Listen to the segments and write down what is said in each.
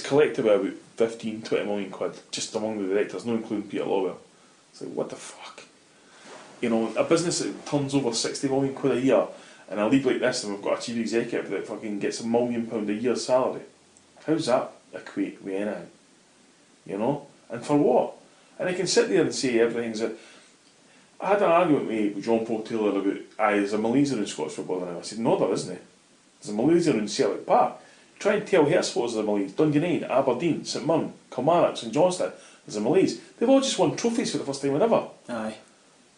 collected by about 15-20 million quid just among the directors, not including Peter Lawwell. It's like, what the fuck? You know, a business that turns over 60 million quid a year, and a league like this, and we've got a chief executive that fucking gets £1 million a year salary. How's that equate with anything? You know? And for what? And I can sit there and say everything's a... I had an argument with John Paul Taylor about, there's a Malaysian in Scottish football now. I said, no, there isn't. There's a Malaysian in Celtic Park. Try and tell her supporters of the Malays. Dundee United, Aberdeen, St Mirren, Kilmarnock, St Johnstone. There's a Malays. They've all just won trophies for the first time ever. Aye.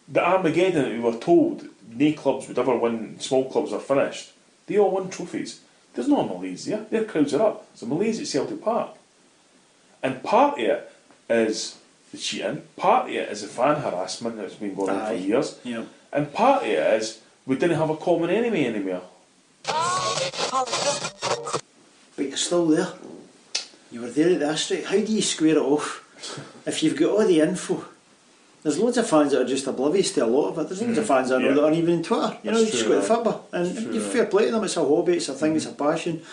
The Armageddon that we were told no clubs would ever win, small clubs are finished. They all won trophies. There's no Malays there. Their crowds are up. There's a Malays at Celtic Park. And part of it is the cheating, part of it is the fan harassment that's been going on for years, yep. And part of it is we didn't have a common enemy anymore. But you're still there. You were there at the Asterisk. How do you square it off? If you've got all the info, there's loads of fans that are just oblivious to a lot of it. There's loads of fans I know that aren't even on Twitter. You know, they just go to football. And you fair play to them, it's a hobby, it's a thing, it's a passion.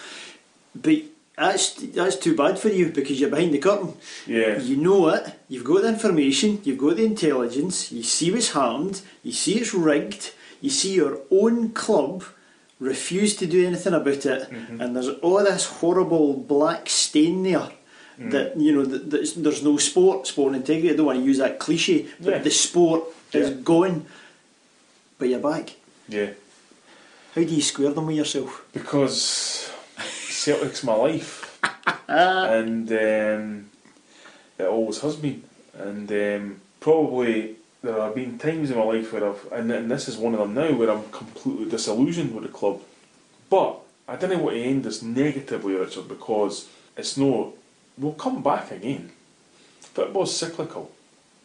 But that's too bad for you because you're behind the curtain. Yeah. You know it, you've got the information, you've got the intelligence, you see what's happened, you see it's rigged, you see your own club refuse to do anything about it, and there's all this horrible black stain there that, you know, there's no sport integrity. I don't want to use that cliche, but the sport is gone, but you're back. Yeah. How do you square them with yourself? Because Celtic's my life, and it always has been, and probably there have been times in my life where and this is one of them now, where I'm completely disillusioned with the club. But I didn't want to end this negatively, Richard, because it's no... We'll come back again. Football's cyclical.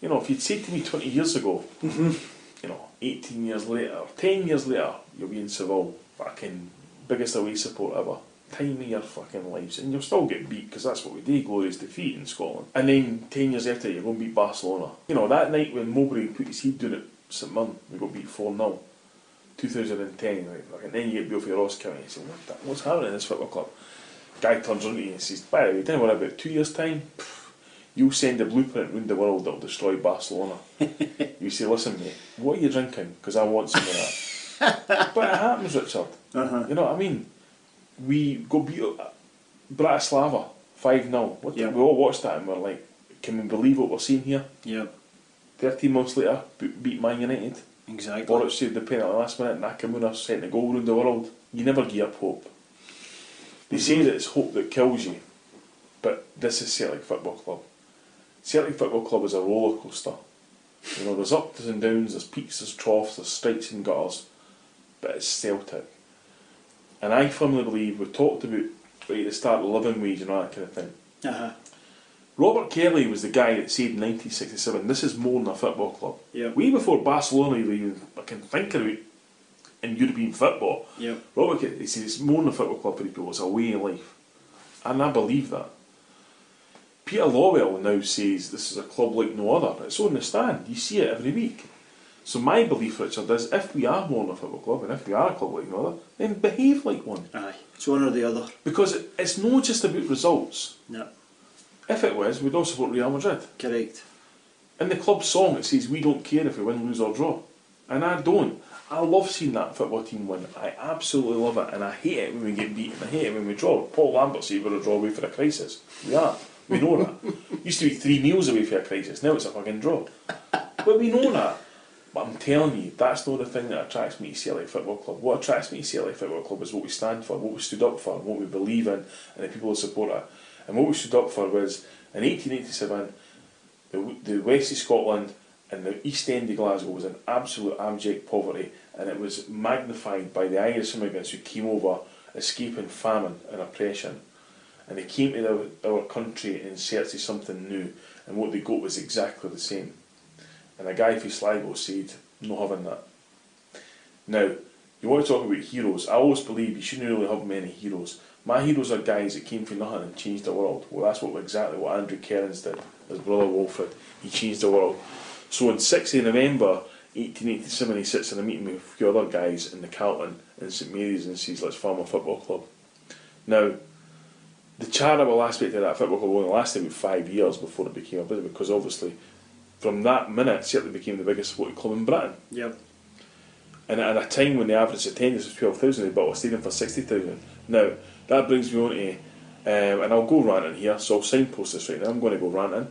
You know, if you'd said to me 20 years ago, you know, 18 years later, 10 years later, you'll be in Seville, fucking biggest away support ever. Time of your fucking lives, and you'll still get beat because that's what we do, glorious defeat in Scotland. And then 10 years after, you're going to beat Barcelona. You know, that night when Mowbray put his head down at St Mirren, we got beat 4-0, 2010, right? And then you get beat for Ross County. You say, what's happening in this football club? Guy turns around to you and says, by the way, don't worry, about 2 years' time, you'll send a blueprint round the world that'll destroy Barcelona. You say, listen, mate, what are you drinking? Because I want some of that. But it happens, Richard. You know what I mean? We go beat Bratislava 5-0. We all watched that and we're like, can we believe what we're seeing here? Yep. 13 months later, beat Man United. Exactly. Boruc saved the penalty last minute, Nakamura sent the goal around the world. You never give up hope. They say that it's hope that kills you, but this is Celtic Football Club. Celtic Football Club is a roller coaster. You know, there's ups and downs, there's peaks, there's troughs, there's strikes and gutters, but it's Celtic. And I firmly believe, we talked about right at the start, the living wage and all that kind of thing. Robert Kelly was the guy that said in 1967, this is more than a football club. Yep. Way before Barcelona even can think about in European football. Yep. Robert Kelly, he said it's more than a football club for people, it's a way of life. And I believe that. Peter Lawwell now says this is a club like no other. It's on the stand, you see it every week. So my belief, Richard, is if we are more than a football club, and if we are a club like no other, then behave like one. Aye, it's one or the other. Because it's not just about results. No. If it was, we'd all support Real Madrid. Correct. In the club song it says, we don't care if we win, lose or draw. And I don't. I love seeing that football team win. I absolutely love it. And I hate it when we get beaten. I hate it when we draw. Paul Lambert said we're a draw away for a crisis. We are. We know that. Used to be 3 meals away for a crisis. Now it's a fucking draw. But we know that. But I'm telling you, that's not the thing that attracts me to Celtic Football Club. What attracts me to Celtic Football Club is what we stand for, what we stood up for, what we believe in, and the people who support it. And what we stood up for was, in 1887, the west of Scotland and the east end of Glasgow was in absolute abject poverty, and it was magnified by the Irish immigrants who came over escaping famine and oppression. And they came to our country in search of something new, and what they got was exactly the same. And a guy from Sligo said, no having that. Now, you want to talk about heroes. I always believe you shouldn't really have many heroes. My heroes are guys that came from nothing and changed the world. Well, that's exactly what Andrew Cairns did, his brother Wilfred. He changed the world. So on 6th of November 1887, he sits in a meeting with a few other guys in the Carlton in St Mary's and says, let's form a football club. Now, the charitable aspect of that football club only lasted about 5 years before it became a business, because obviously from that minute Celtic became the biggest sporting club in Britain. Yep. And at a time when the average attendance was 12,000, they built a stadium for 60,000. Now, that brings me on to, and I'll go ranting here, so I'll signpost this right now, I'm going to go ranting.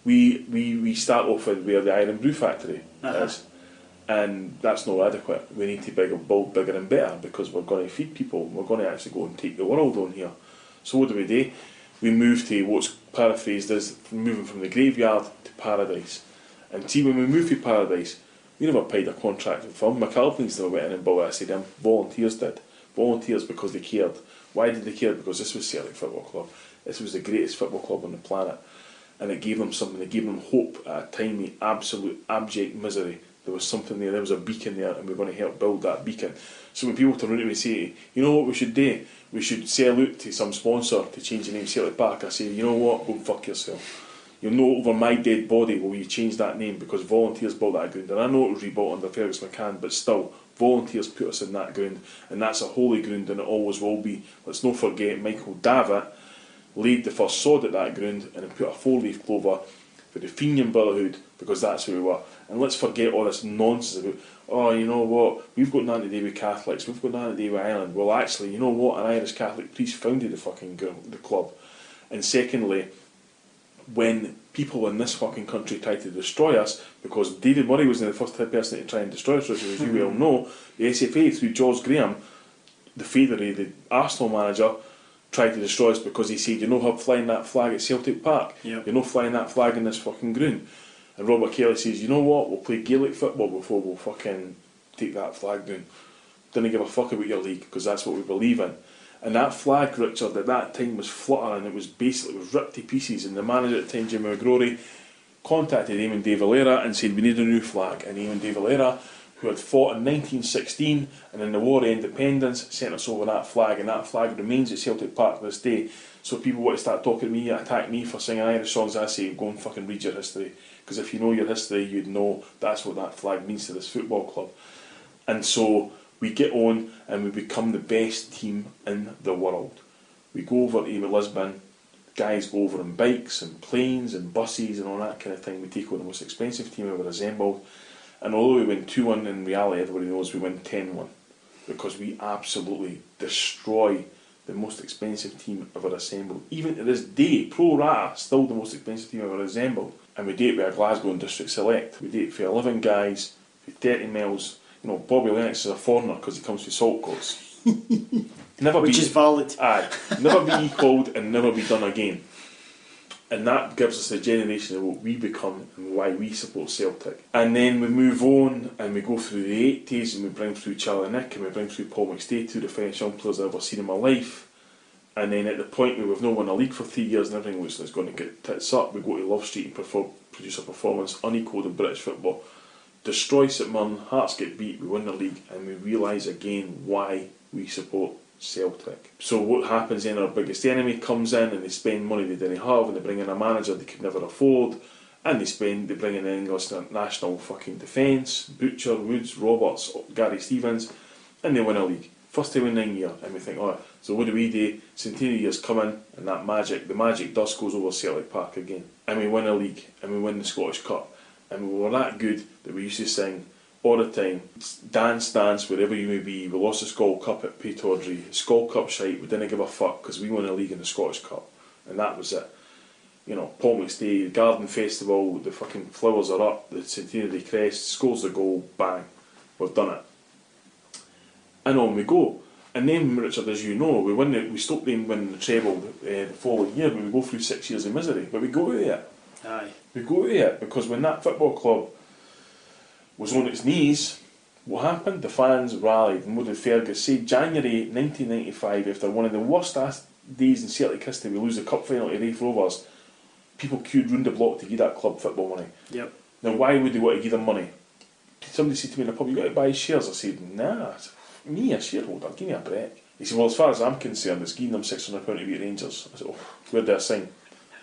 We start off with where the Iron Brew Factory is, and that's not adequate. We need to build bigger and better, because we're going to feed people, we're going to actually go and take the world on here. So what do? We move to what's paraphrased as moving from the graveyard to paradise. And see, when we moved to paradise, we never paid a contract with them. McAlpin's never went in and bought it. I said, volunteers did. Volunteers because they cared. Why did they care? Because this was Celtic Football Club. This was the greatest football club on the planet. And it gave them something. It gave them hope at a time of absolute abject misery. There was something there. There was a beacon there, and we're going to help build that beacon. So when people turn around to me and say, you know what we should do? We should sell out to some sponsor to change the name Celtic Park. I say, you know what? Go fuck yourself. You'll know over my dead body will you change that name, because volunteers built that ground. And I know it was rebuilt under Fergus McCann, but still, volunteers put us in that ground, and that's a holy ground, and it always will be. Let's not forget, Michael Davitt laid the first sod at that ground and put a 4-leaf clover for the Fenian Brotherhood, because that's who we were. And let's forget all this nonsense about, oh, you know what, we've got nothing to do with Catholics, we've got nothing to do with Ireland. Well, actually, you know what, an Irish Catholic priest founded the club. And secondly, when people in this fucking country tried to destroy us, because David Murray was the first person to try and destroy us, as you well know, the SFA through George Graham, the Federer, the Arsenal manager, tried to destroy us because he said, you're not flying that flag at Celtic Park, you're not flying that flag in this fucking ground. And Robert Kelly says, you know what, we'll play Gaelic football before we'll fucking take that flag down. Didn't give a fuck about your league, because that's what we believe in. And that flag, Richard, at that time was fluttering. It was ripped to pieces. And the manager at the time, Jimmy McGrory, contacted Eamon de Valera and said, we need a new flag. And Eamon de Valera, who had fought in 1916 and in the War of Independence, sent us over that flag. And that flag remains at Celtic Park to this day. So people want to start talking to me, attack me for singing Irish songs, I say, go and fucking read your history. Because if you know your history, you'd know that's what that flag means to this football club. And so we get on and we become the best team in the world. We go over to Lisbon, guys go over on bikes and planes and buses and all that kind of thing. We take on the most expensive team ever assembled. And although we win 2-1, in reality everybody knows we win 10-1. Because we absolutely destroy the most expensive team ever assembled. Even to this day, pro rata, still the most expensive team ever assembled. And we do it with a Glasgow and District Select. We do it for 11 guys, for 30 miles. You know, Bobby Lennox is a foreigner because he comes from Saltcoats. Which is valid. Aye. Never be equalled and never be done again. And that gives us a generation of what we become and why we support Celtic. And then we move on and we go through the 80s and we bring through Charlie Nick and we bring through Paul McStay, two of the finest young players I've ever seen in my life. And then at the point where we've not won a league for 3 years and everything looks like it's going to get tits up, we go to Love Street and produce a performance unequalled in British football. Destroy St Mirren, Hearts get beat, we win the league, and we realise again why we support Celtic. So what happens then, our biggest enemy comes in and they spend money they didn't have and they bring in a manager they could never afford, and they bring in English national fucking defence, Butcher, Woods, Roberts, Gary Stevens, and they win a league. First time in 9 years, and we think, oh, so what do? Centenary years come in, and the magic dust goes over Celtic Park again. And we win a league, and we win the Scottish Cup. And we were that good that we used to sing all the time, dance, dance, wherever you may be. We lost the Skol Cup at Paytawdry. Skol Cup shite, we didn't give a fuck because we won a league in the Scottish Cup. And that was it. You know, Paul McStay, the Garden Festival, the fucking flowers are up, the Centenary Crest, scores the goal, bang, we've done it. And on we go. And then, Richard, as you know, we stopped winning the treble the following year, but we go through 6 years of misery. But we go to it. Aye. We go to it because when that football club was on its knees, what happened? The fans rallied, and what did Fergus say? January 1995, after one of the worst days in Celtic history, we lose the cup final to Raith Rovers. People queued round the block to give that club football money. Yep. Now, why would they want to give them money? Somebody said to me in the pub, "You got to buy shares." I said, "Nah, me a shareholder, give me a break." He said, "Well, as far as I'm concerned, it's giving them £600 to beat Rangers." I said, "Oh, where do I sign?"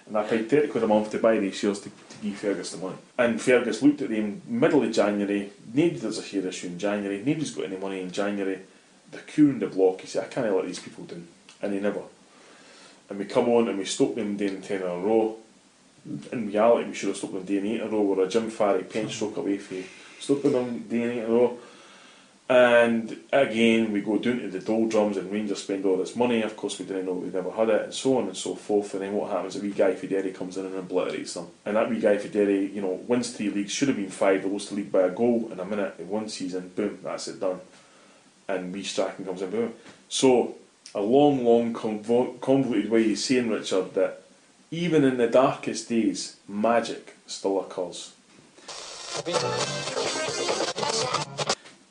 And I paid £30 a month to buy these shares to give Fergus the money. And Fergus looked at them middle of January. Nobody does a share issue in January. Nobody's got any money in January. They're queuing the block. He said, "I can't let these people down." And he never. and we come on and we stop them doing 10 in a row. In reality, we should have stopped them doing 8 in a row. We're a Jim Farry pen stroke away from stopping them doing 8 in a row. And again, we go down to the doldrums and Rangers spend all this money. Of course, we didn't know we'd never had it, and so on and so forth. And then what happens? A wee guy for Derry comes in and obliterates them. And that wee guy for Derry, you know, wins 3 leagues, should have been 5, they lost the league by a goal in a minute in 1 season. Boom, that's it done. And wee Strachan comes in, boom. So, a long, convoluted way of saying, Richard, that even in the darkest days, magic still occurs.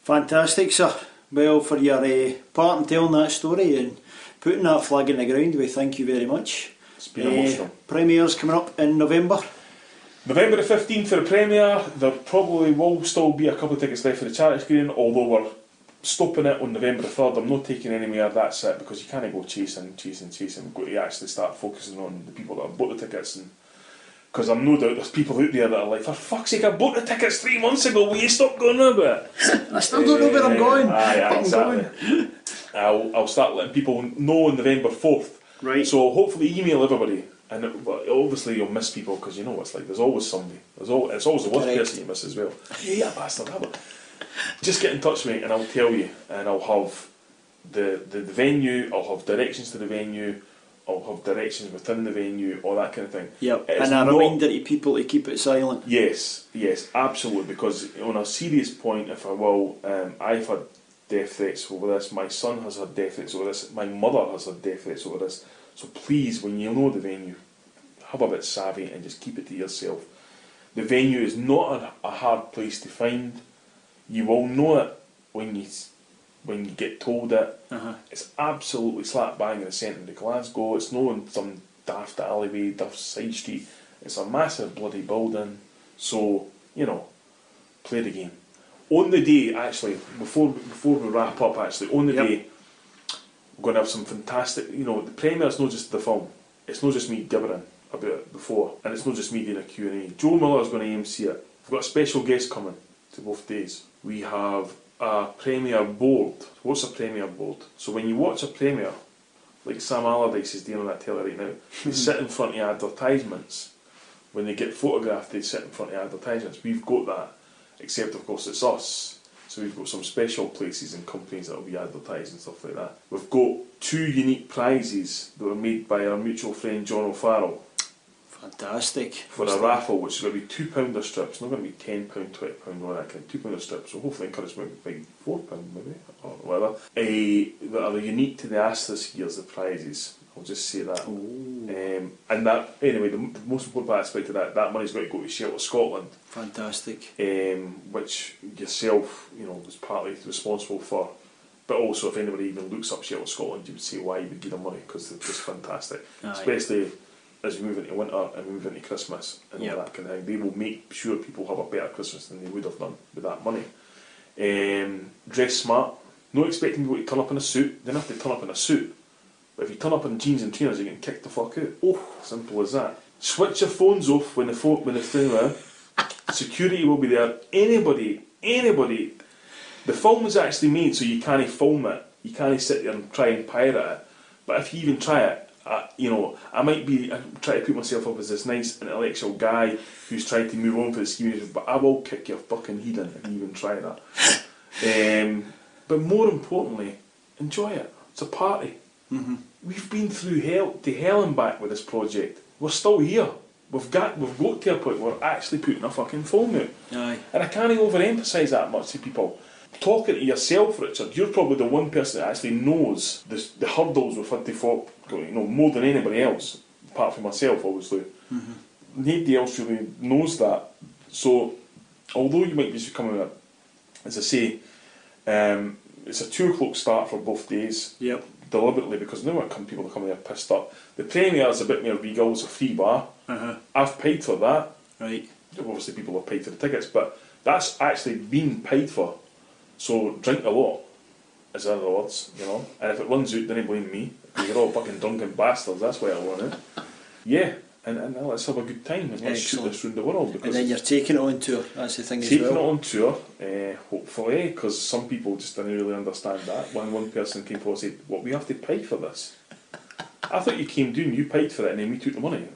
Fantastic, sir. Well, for your part in telling that story and putting that flag in the ground, we thank you very much. It's been emotional. Premier's coming up in November. November the 15th for the Premier. There probably will still be a couple of tickets left for the charity screening, although we're stopping it on November the 3rd. I'm not taking any more, that's it, because you can't go chasing. We've got to actually start focusing on the people that have bought the tickets, and because I'm no doubt there's people out there that are like, for fuck's sake, I bought the tickets 3 months ago, will you stop going on about it? I still don't know where I'm going. Aye, exactly. I'll start letting people know on November 4th. Right. So hopefully email everybody, and obviously you'll miss people, because you know what it's like, there's always somebody. It's always the worst person you miss as well. Yeah, bastard, have it. Just get in touch with me and I'll tell you, and I'll have the venue, I'll have directions to the venue, I'll have directions within the venue, all that kind of thing. Yep, and a reminder to people to keep it silent. Yes, absolutely, because on a serious point, if I will, I've had death threats over this, my son has had death threats over this, my mother has had death threats over this, so please, when you know the venue, have a bit savvy and just keep it to yourself. The venue is not a hard place to find. You will know it when you get told it. It's absolutely slap bang in the centre of Glasgow. It's not in some daft alleyway, daft side street. It's a massive bloody building. So, you know, play the game. On the day, actually, before we wrap up, actually, on the day, we're going to have some fantastic, you know, the premiere is not just the film. It's not just me gibbering about it before, and it's not just me doing a Q&A. Joe Miller is going to MC it. We've got a special guest coming to both days. We have a premiere board. What's a premiere board? So when you watch a premiere, like Sam Allardyce is doing on that telly right now, they sit in front of advertisements. When they get photographed, they sit in front of advertisements. We've got that, except of course it's us. So we've got some special places and companies that will be advertised and stuff like that. We've got 2 unique prizes that were made by our mutual friend John O'Farrell. Fantastic. For a raffle, which is going to be £2 strips, not going to be £10, £20, all that kind of £2 strips, so hopefully encourage me to buy £4 maybe, or whatever. That are unique to the Asterisk Years, the prizes. I'll just say that. And that, anyway, the most important aspect of that money's got to go to Shelter Scotland. Fantastic. Which yourself, you know, was partly responsible for. But also, if anybody even looks up Shelter Scotland, you would see why you would give them money, because they're just fantastic. Especially as we move into winter and move into Christmas and all that kind of thing. They will make sure people have a better Christmas than they would have done with that money. Dress smart. Not expecting people to turn up in a suit. They don't have to turn up in a suit. But if you turn up in jeans and trainers, you're getting kicked the fuck out. Simple as that. Switch your phones off when the thing there. Security will be there. Anybody. The film was actually made so you can't film it. You can't sit there and try and pirate it. But if you even try it, you know, I try to put myself up as this nice intellectual guy who's trying to move on for the scheme, but I will kick your fucking head in if you even try that. But more importantly, enjoy it. It's a party. We've been through hell and back with this project. We're still here. We've got to a point where we're actually putting a fucking film out. And I can't overemphasise that much to people. Talking to yourself, Richard, you're probably the one person that actually knows the hurdles we've had to follow, you know, more than anybody else, apart from myself, obviously. Nobody else really knows that. So, although you might be coming at, as I say, it's a 2 o'clock start for both days. Deliberately, because now people are coming there pissed up. The premiere is a bit more regal, it's a free bar. I've paid for that. Obviously people have paid for the tickets, but that's actually been paid for. So drink a lot, is in other words, you know. And if it runs out, don't blame me. Because you're all fucking drunken bastards, that's why I run it. Yeah, and let's have a good time and let's shoot this round the world. Because and then you're taking it on tour, that's the thing as well. Taking it on tour, hopefully, because some people just didn't really understand that. When one person came forward and said, "What, we have to pay for this?" I thought you came down, you paid for it, and then we took the money.